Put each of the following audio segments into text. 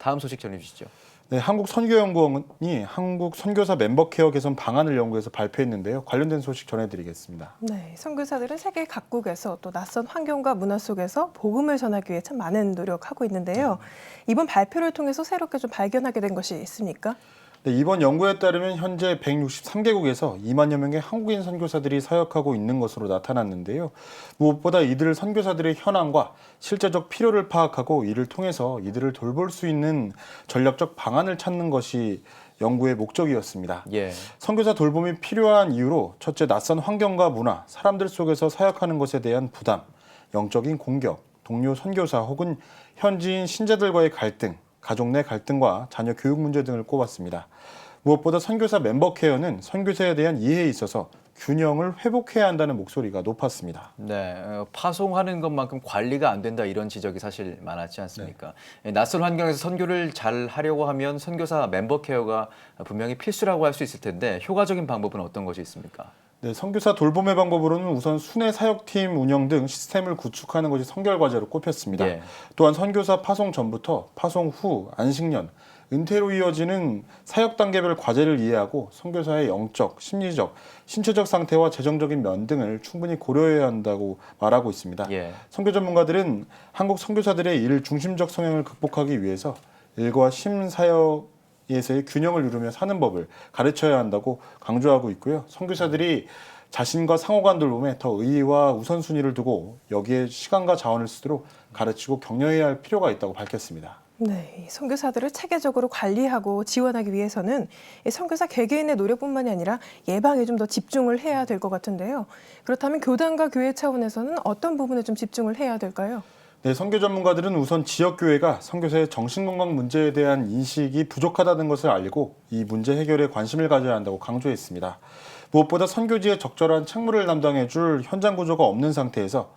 다음 소식 전해주시죠. 네, 한국선교연구원이 한국 선교사 멤버 케어 개선 방안을 연구해서 발표했는데요. 관련된 소식 전해드리겠습니다. 네, 선교사들은 세계 각국에서 또 낯선 환경과 문화 속에서 복음을 전하기 위해 참 많은 노력하고 있는데요. 이번 발표를 통해서 새롭게 좀 발견하게 된 것이 있습니까? 네, 이번 연구에 따르면 현재 163개국에서 2만여 명의 한국인 선교사들이 사역하고 있는 것으로 나타났는데요. 무엇보다 이들 선교사들의 현황과 실제적 필요를 파악하고 이를 통해서 이들을 돌볼 수 있는 전략적 방안을 찾는 것이 연구의 목적이었습니다. 예. 선교사 돌봄이 필요한 이유로 첫째, 낯선 환경과 문화, 사람들 속에서 사역하는 것에 대한 부담, 영적인 공격, 동료 선교사 혹은 현지인 신자들과의 갈등, 가족 내 갈등과 자녀 교육 문제 등을 꼽았습니다. 무엇보다 선교사 멤버 케어는 선교사에 대한 이해에 있어서 균형을 회복해야 한다는 목소리가 높았습니다. 네, 파송하는 것만큼 관리가 안 된다 이런 지적이 사실 많았지 않습니까? 낯선 환경에서 선교를 잘 하려고 하면 선교사 멤버 케어가 분명히 필수라고 할 수 있을 텐데 효과적인 방법은 어떤 것이 있습니까? 네, 선교사 돌봄의 방법으로는 우선 순회 사역팀 운영 등 시스템을 구축하는 것이 선결 과제로 꼽혔습니다. 예. 또한 선교사 파송 전부터 파송 후, 안식년, 은퇴로 이어지는 사역 단계별 과제를 이해하고 선교사의 영적, 심리적, 신체적 상태와 재정적인 면 등을 충분히 고려해야 한다고 말하고 있습니다. 예. 선교 전문가들은 한국 선교사들의 일 중심적 성향을 극복하기 위해서 일과 심사역 에서의 균형을 이루며 사는 법을 가르쳐야 한다고 강조하고 있고요. 선교사들이 자신과 상호간 돌봄에 더 의의와 우선순위를 두고 여기에 시간과 자원을 쓰도록 가르치고 격려해야 할 필요가 있다고 밝혔습니다. 네, 이 선교사들을 체계적으로 관리하고 지원하기 위해서는 이 선교사 개개인의 노력뿐만이 아니라 예방에 좀 더 집중을 해야 될 것 같은데요. 그렇다면 교단과 교회 차원에서는 어떤 부분에 좀 집중을 해야 될까요? 네, 선교 전문가들은 우선 지역교회가 선교사의 정신건강 문제에 대한 인식이 부족하다는 것을 알고 이 문제 해결에 관심을 가져야 한다고 강조했습니다. 무엇보다 선교지에 적절한 책무를 담당해줄 현장 구조가 없는 상태에서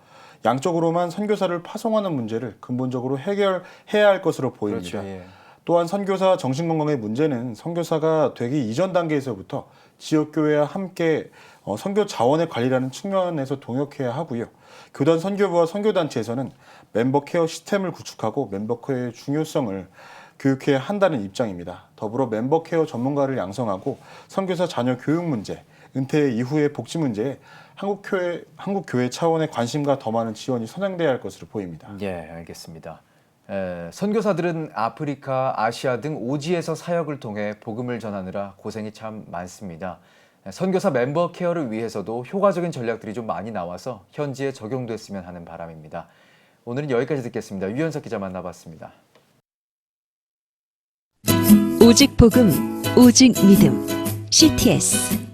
양쪽으로만 선교사를 파송하는 문제를 근본적으로 해결해야 할 것으로 보입니다. 그렇죠. 예. 또한 선교사 정신건강의 문제는 선교사가 되기 이전 단계에서부터 지역교회와 함께 선교 자원의 관리라는 측면에서 동역해야 하고요. 교단 선교부와 선교단체에서는 멤버 케어 시스템을 구축하고 멤버 케어의 중요성을 교육해야 한다는 입장입니다. 더불어 멤버 케어 전문가를 양성하고 선교사 자녀 교육 문제, 은퇴 이후의 복지 문제에 한국교회 차원의 관심과 더 많은 지원이 선행돼야 할 것으로 보입니다. 예, 알겠습니다. 선교사들은 아프리카, 아시아 등 오지에서 사역을 통해 복음을 전하느라 고생이 참 많습니다. 선교사 멤버 케어를 위해서도 효과적인 전략들이 좀 많이 나와서 현지에 적용됐으면 하는 바람입니다. 오늘은 여기까지 듣겠습니다. 유현석 기자 만나봤습니다. 오직 복음, 오직 믿음, CTS